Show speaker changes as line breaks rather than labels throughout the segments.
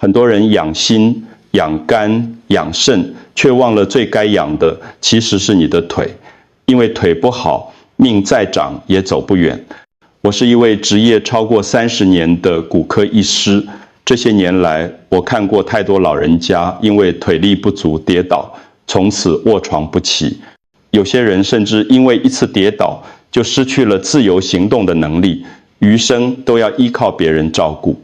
很多人养心、养肝、养肾，却忘了最该养的其实是你的腿，因为腿不好，命再长也走不远。我是一位职业超过30年的骨科医师，这些年来，我看过太多老人家因为腿力不足跌倒，从此卧床不起。有些人甚至因为一次跌倒，就失去了自由行动的能力，余生都要依靠别人照顾。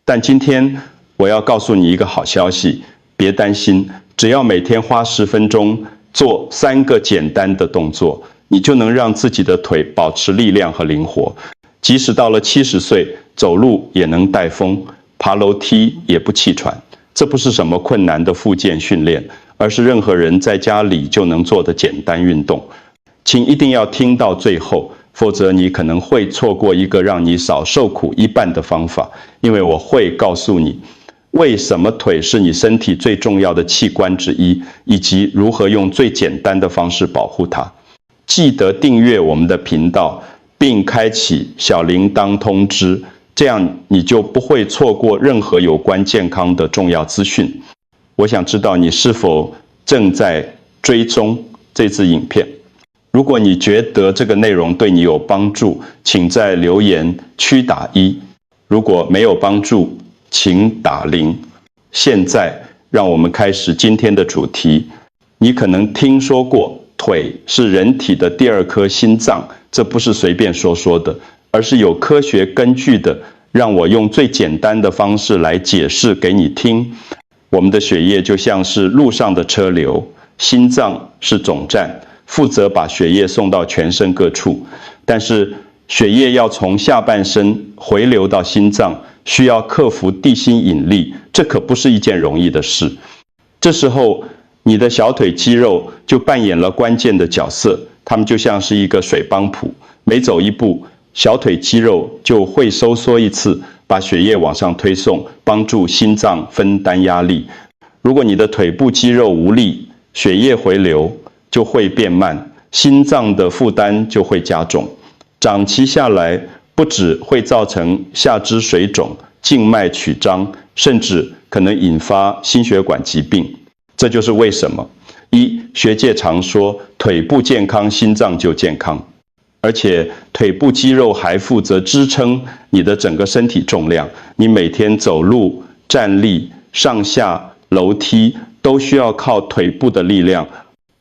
但今天我要告诉你一个好消息，别担心，只要每天花10分钟做3个简单的动作，你就能让自己的腿保持力量和灵活。即使到了70岁，走路也能带风，爬楼梯也不气喘。这不是什么困难的复健训练，而是任何人在家里就能做的简单运动。请一定要听到最后，否则你可能会错过一个让你少受苦一半的方法，因为我会告诉你为什么腿是你身体最重要的器官之一，以及如何用最简单的方式保护它。记得订阅我们的频道，并开启小铃铛通知，这样你就不会错过任何有关健康的重要资讯。我想知道你是否正在追踪这支影片。如果你觉得这个内容对你有帮助，请在留言区打1；如果没有帮助，请打0。现在让我们开始今天的主题。你可能听说过腿是人体的第2颗心脏，这不是随便说说的，而是有科学根据的。让我用最简单的方式来解释给你听。我们的血液就像是路上的车流，心脏是总站，负责把血液送到全身各处。但是血液要从下半身回流到心脏，需要克服地心引力，这可不是一件容易的事。这时候，你的小腿肌肉就扮演了关键的角色，它们就像是一个水帮浦，每走一步，小腿肌肉就会收缩一次，把血液往上推送，帮助心脏分担压力。如果你的腿部肌肉无力，血液回流就会变慢，心脏的负担就会加重。长期下来，不只会造成下肢水肿、静脉曲张，甚至可能引发心血管疾病。这就是为什么学界常说，腿部健康，心脏就健康。而且腿部肌肉还负责支撑你的整个身体重量，你每天走路、站立、上下楼梯都需要靠腿部的力量。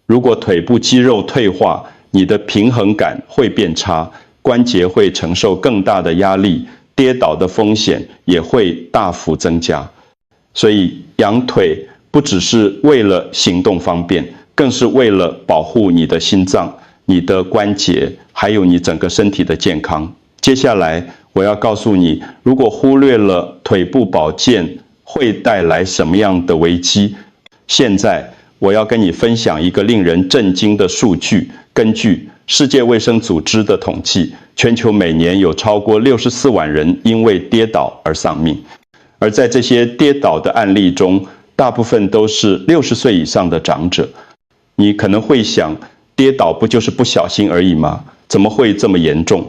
如果腿部肌肉退化，你的平衡感会变差，关节会承受更大的压力，跌倒的风险也会大幅增加。所以养腿不只是为了行动方便，更是为了保护你的心脏、你的关节，还有你整个身体的健康。接下来我要告诉你，如果忽略了腿部保健，会带来什么样的危机。现在我要跟你分享一个令人震惊的数据。根据世界卫生组织的统计，全球每年有超过64万人因为跌倒而丧命。而在这些跌倒的案例中，大部分都是60岁以上的长者。你可能会想，跌倒不就是不小心而已吗？怎么会这么严重？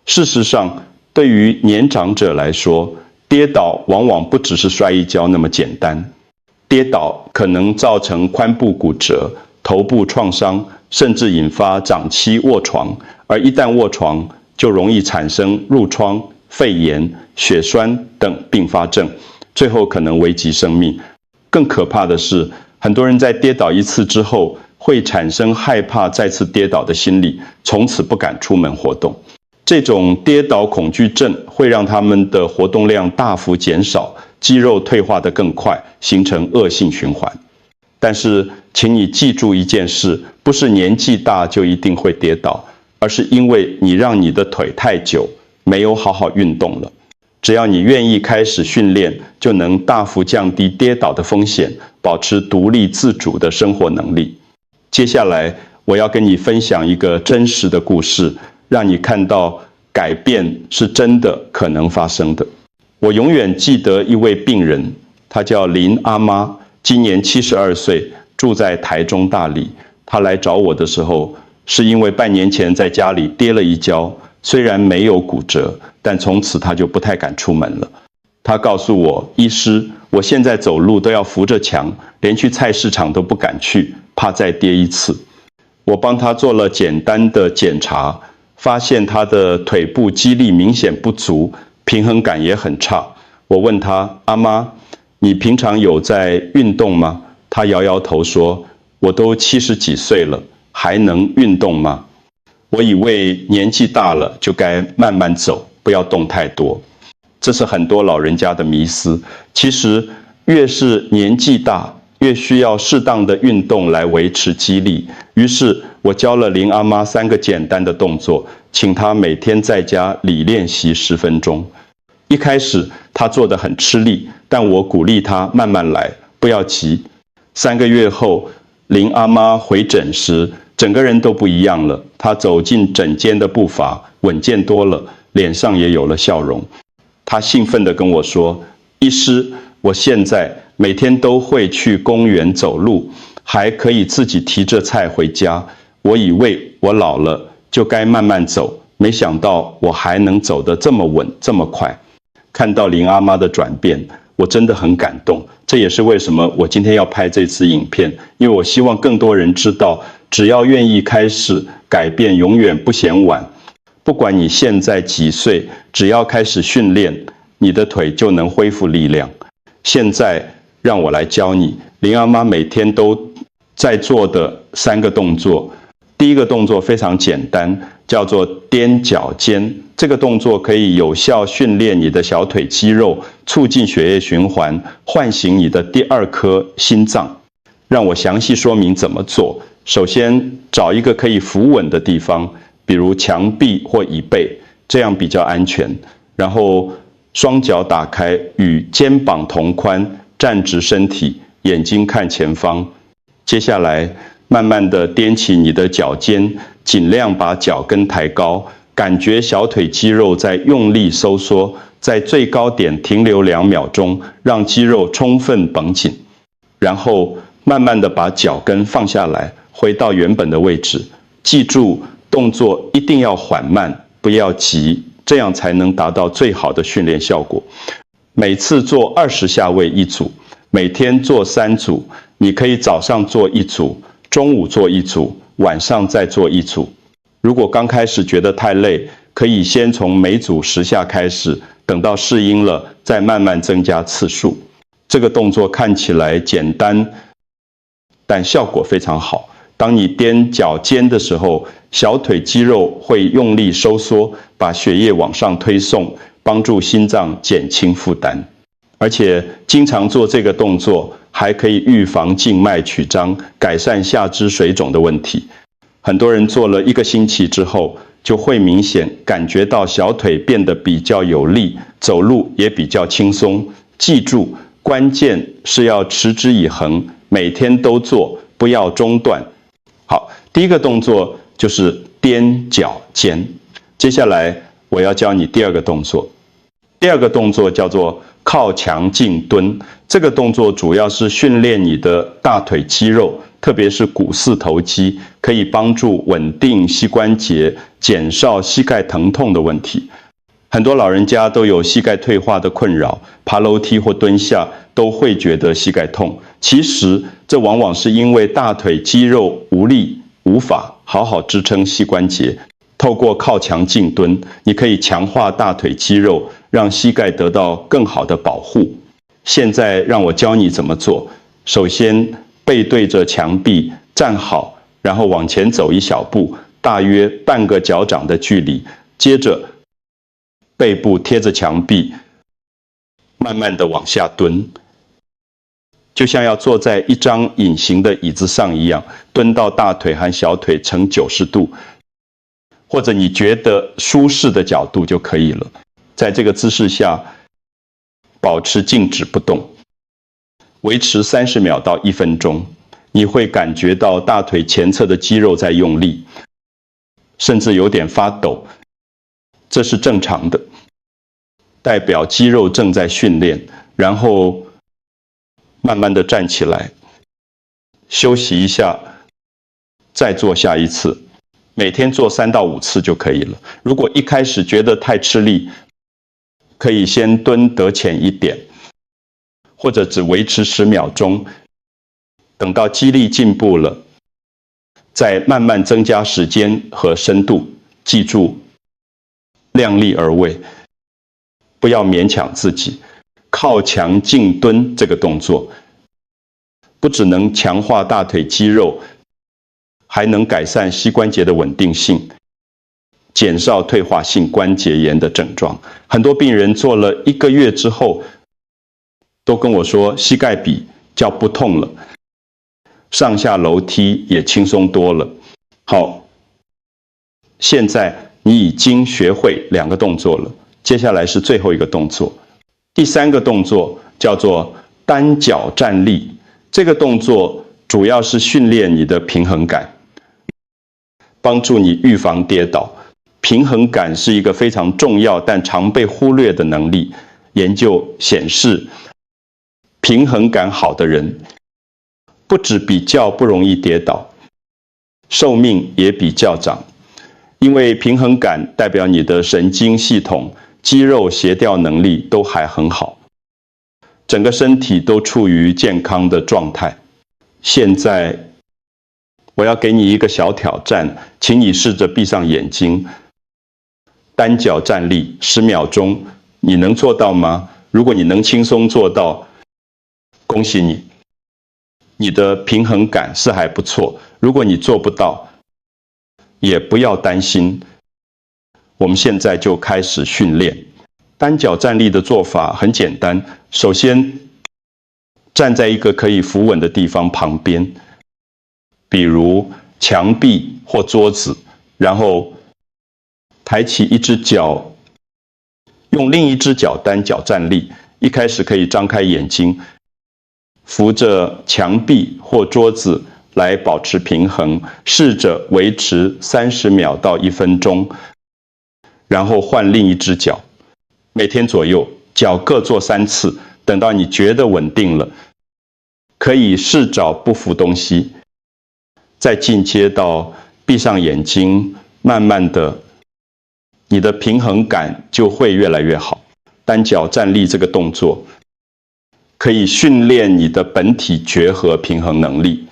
事实上，对于年长者来说，跌倒往往不只是摔一跤那么简单。跌倒可能造成髋部骨折、头部创伤，甚至引发长期卧床。而一旦卧床，就容易产生褥疮、肺炎、血栓等并发症，最后可能危及生命。更可怕的是，很多人在跌倒一次之后，会产生害怕再次跌倒的心理，从此不敢出门活动。这种跌倒恐惧症会让他们的活动量大幅减少，肌肉退化得更快，形成恶性循环。但是，请你记住一件事，不是年纪大就一定会跌倒，而是因为你让你的腿太久，没有好好运动了。只要你愿意开始训练，就能大幅降低跌倒的风险，保持独立自主的生活能力。接下来，我要跟你分享一个真实的故事，让你看到改变是真的可能发生的。我永远记得一位病人，她叫林阿妈，今年72岁，住在台中大里。她来找我的时候，是因为半年前在家里跌了一跤，虽然没有骨折，但从此她就不太敢出门了。她告诉我，医师，我现在走路都要扶着墙，连去菜市场都不敢去，怕再跌一次。我帮他做了简单的检查，发现他的腿部肌力明显不足，平衡感也很差。我问他：阿妈，你平常有在运动吗？他摇摇头说：我都70几岁了，还能运动吗？我以为年纪大了就该慢慢走，不要动太多。这是很多老人家的迷思。其实越是年纪大，越需要适当的运动来维持肌力。于是我教了林阿妈3个简单的动作，请她每天在家里练习10分钟。一开始她做得很吃力，但我鼓励她慢慢来，不要急。3个月后，林阿妈回诊时，整个人都不一样了。她走进诊间的步伐稳健多了，脸上也有了笑容。她兴奋地跟我说：医师，我现在每天都会去公园走路，还可以自己提着菜回家。我以为我老了就该慢慢走，没想到我还能走得这么稳，这么快。看到林阿妈的转变，我真的很感动。这也是为什么我今天要拍这次影片，因为我希望更多人知道，只要愿意开始改变，永远不嫌晚。不管你现在几岁，只要开始训练，你的腿就能恢复力量。现在让我来教你，林阿妈每天都在做的3个动作。第一个动作非常简单，叫做踮脚尖。这个动作可以有效训练你的小腿肌肉，促进血液循环，唤醒你的第2颗心脏。让我详细说明怎么做。首先，找一个可以扶稳的地方，比如墙壁或椅背，这样比较安全。然后双脚打开，与肩膀同宽，站直身体，眼睛看前方。接下来慢慢地踮起你的脚尖，尽量把脚跟抬高，感觉小腿肌肉在用力收缩，在最高点停留2秒钟，让肌肉充分绷紧。然后慢慢地把脚跟放下来，回到原本的位置。记住，动作一定要缓慢，不要急，这样才能达到最好的训练效果。每次做20下位一组，每天做3组。你可以早上做1组，中午做1组，晚上再做1组。如果刚开始觉得太累，可以先从每组10下开始，等到适应了，再慢慢增加次数。这个动作看起来简单，但效果非常好。当你踮脚尖的时候，小腿肌肉会用力收缩，把血液往上推送，帮助心脏减轻负担。而且经常做这个动作，还可以预防静脉曲张，改善下肢水肿的问题。很多人做了1个星期之后，就会明显感觉到小腿变得比较有力，走路也比较轻松。记住，关键是要持之以恒，每天都做，不要中断。好，第一个动作就是踮脚尖。接下来我要教你第2个动作。第2个动作叫做靠墙静蹲。这个动作主要是训练你的大腿肌肉，特别是股四头肌，可以帮助稳定膝关节，减少膝盖疼痛的问题。很多老人家都有膝盖退化的困扰，爬楼梯或蹲下都会觉得膝盖痛。其实这往往是因为大腿肌肉无力，无法好好支撑膝关节。透过靠墙静蹲，你可以强化大腿肌肉，让膝盖得到更好的保护。现在让我教你怎么做。首先，背对着墙壁站好，然后往前走1小步，大约半个脚掌的距离。接着，背部贴着墙壁，慢慢的往下蹲，就像要坐在一张隐形的椅子上一样，蹲到大腿和小腿呈90度，或者你觉得舒适的角度就可以了。在这个姿势下，保持静止不动，维持30秒到1分钟。你会感觉到大腿前侧的肌肉在用力，甚至有点发抖，这是正常的，代表肌肉正在训练。然后慢慢的站起来，休息一下，再做下一次。每天做3到5次就可以了。如果一开始觉得太吃力，可以先蹲得浅一点，或者只维持10秒钟，等到肌力进步了，再慢慢增加时间和深度。记住，量力而为，不要勉强自己。靠墙静蹲这个动作，不只能强化大腿肌肉，还能改善膝关节的稳定性，减少退化性关节炎的症状。很多病人做了1个月之后，都跟我说膝盖比较不痛了，上下楼梯也轻松多了。好，现在你已经学会2个动作了，接下来是最后一个动作。第3个动作叫做单脚站立，这个动作主要是训练你的平衡感，帮助你预防跌倒。平衡感是一个非常重要但常被忽略的能力。研究显示，平衡感好的人，不只比较不容易跌倒，寿命也比较长。因为平衡感代表你的神经系统、肌肉协调能力都还很好，整个身体都处于健康的状态。现在，我要给你一个小挑战，请你试着闭上眼睛，单脚站立10秒钟，你能做到吗？如果你能轻松做到，恭喜你，你的平衡感是还不错。如果你做不到，也不要担心，我们现在就开始训练。单脚站立的做法很简单，首先站在一个可以扶稳的地方旁边，比如墙壁或桌子，然后抬起一只脚，用另一只脚单脚站立。一开始可以张开眼睛，扶着墙壁或桌子来保持平衡，试着维持30秒到1分钟，然后换另一只脚，每天左右，脚各做3次。等到你觉得稳定了，可以试找不扶东西，再进阶到闭上眼睛，慢慢的，你的平衡感就会越来越好。单脚站立这个动作，可以训练你的本体觉和平衡能力，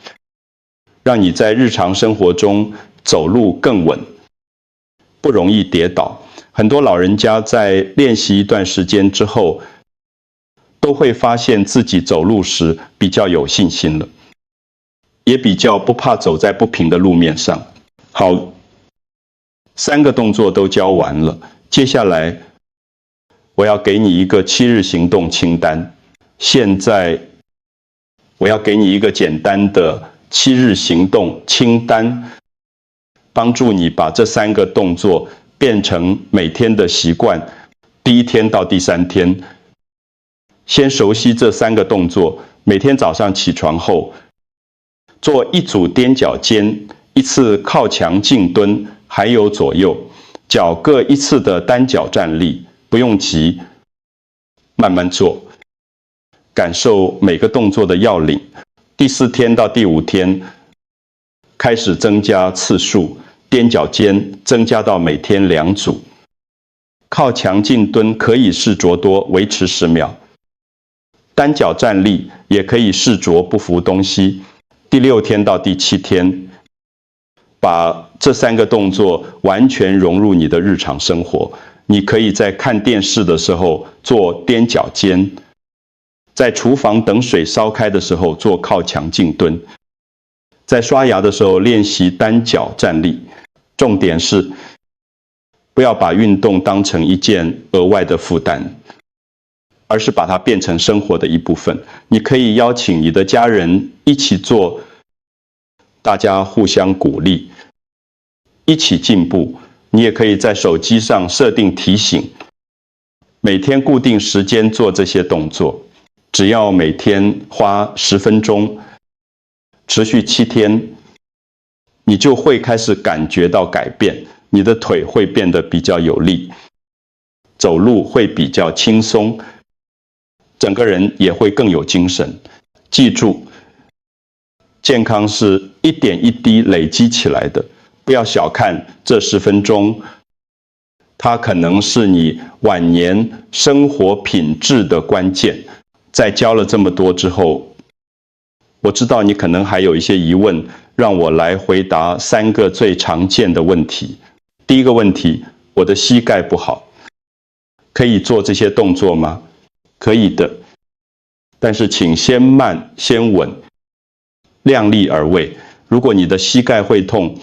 让你在日常生活中走路更稳，不容易跌倒。很多老人家在练习一段时间之后，都会发现自己走路时比较有信心了，也比较不怕走在不平的路面上。好，3个动作都教完了，接下来我要给你一个7日行动清单。现在我要给你一个简单的7日行动清单，帮助你把这3个动作变成每天的习惯。第1天到第3天，先熟悉这3个动作。每天早上起床后，做1组踮脚尖，1次靠墙静蹲，还有左右，脚各1次的单脚站立。不用急，慢慢做，感受每个动作的要领。第4天到第5天，开始增加次数，踮脚尖增加到每天2组，靠墙静蹲可以试着多，维持10秒。单脚站立也可以试着不扶东西。第6天到第7天，把这3个动作完全融入你的日常生活。你可以在看电视的时候做踮脚尖，在厨房等水烧开的时候做靠墙静蹲，在刷牙的时候练习单脚站立。重点是，不要把运动当成一件额外的负担，而是把它变成生活的一部分。你可以邀请你的家人一起做，大家互相鼓励，一起进步。你也可以在手机上设定提醒，每天固定时间做这些动作，只要每天花10分钟，持续7天，你就会开始感觉到改变。你的腿会变得比较有力，走路会比较轻松，整个人也会更有精神。记住，健康是一点一滴累积起来的。不要小看这10分钟，它可能是你晚年生活品质的关键。在教了这么多之后，我知道你可能还有一些疑问，让我来回答3个最常见的问题。第一个问题，我的膝盖不好，可以做这些动作吗？可以的，但是请先慢先稳，量力而为。如果你的膝盖会痛，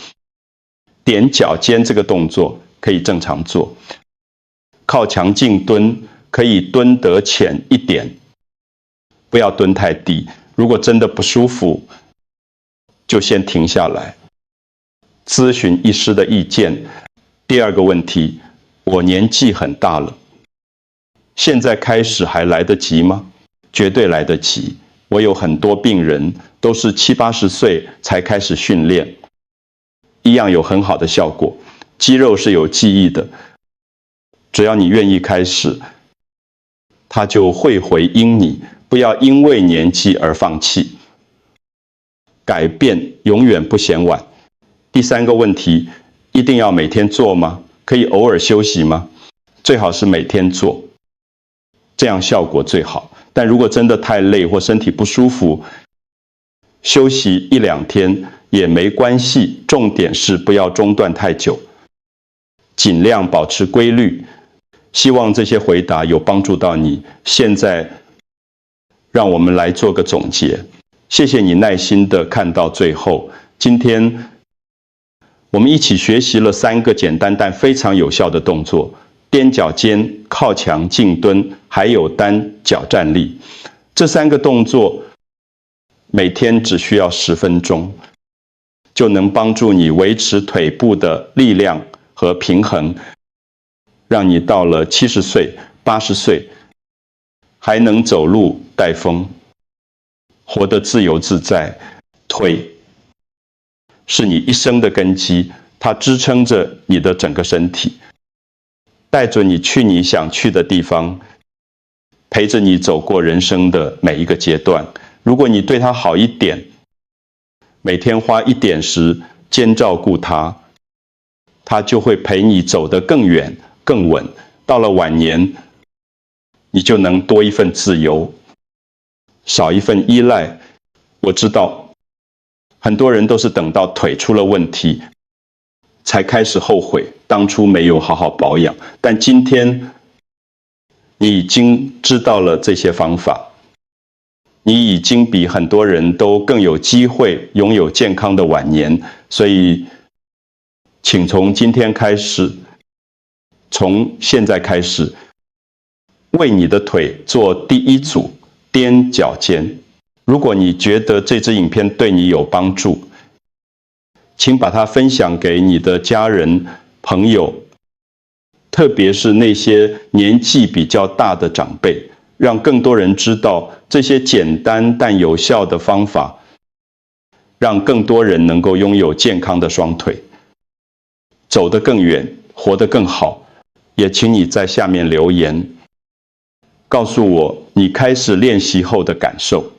踮脚尖这个动作可以正常做，靠墙静蹲可以蹲得浅一点，不要蹲太低。如果真的不舒服，就先停下来，咨询医师的意见。第二个问题，我年纪很大了，现在开始还来得及吗？绝对来得及。我有很多病人都是70、80岁才开始训练，一样有很好的效果。肌肉是有记忆的，只要你愿意开始，它就会回应你。不要因为年纪而放弃，改变永远不嫌晚。第3个问题，一定要每天做吗？可以偶尔休息吗？最好是每天做，这样效果最好。但如果真的太累或身体不舒服，休息1、2天也没关系，重点是不要中断太久，尽量保持规律。希望这些回答有帮助到你。现在让我们来做个总结。谢谢你耐心地看到最后。今天我们一起学习了3个简单但非常有效的动作：踮脚尖、靠墙静蹲，还有单脚站立。这3个动作每天只需要10分钟，就能帮助你维持腿部的力量和平衡，让你到了70岁、80岁还能走路带风，活得自由自在。腿是你一生的根基，它支撑着你的整个身体，带着你去你想去的地方，陪着你走过人生的每一个阶段。如果你对它好一点，每天花1点时间照顾它，它就会陪你走得更远更稳。到了晚年，你就能多一份自由，少一份依赖。我知道很多人都是等到腿出了问题才开始后悔当初没有好好保养，但今天你已经知道了这些方法，你已经比很多人都更有机会拥有健康的晚年。所以请从今天开始，从现在开始，为你的腿做第1组踮脚尖。如果你觉得这支影片对你有帮助，请把它分享给你的家人、朋友，特别是那些年纪比较大的长辈，让更多人知道这些简单但有效的方法，让更多人能够拥有健康的双腿，走得更远，活得更好。也请你在下面留言，告诉我你开始练习后的感受，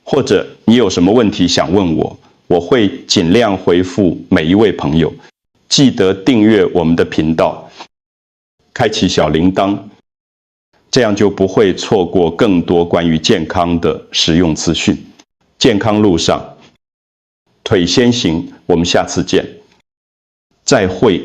或者你有什么问题想问我，我会尽量回复每一位朋友。记得订阅我们的频道，开启小铃铛，这样就不会错过更多关于健康的实用资讯。健康路上，腿先行，我们下次见，再会。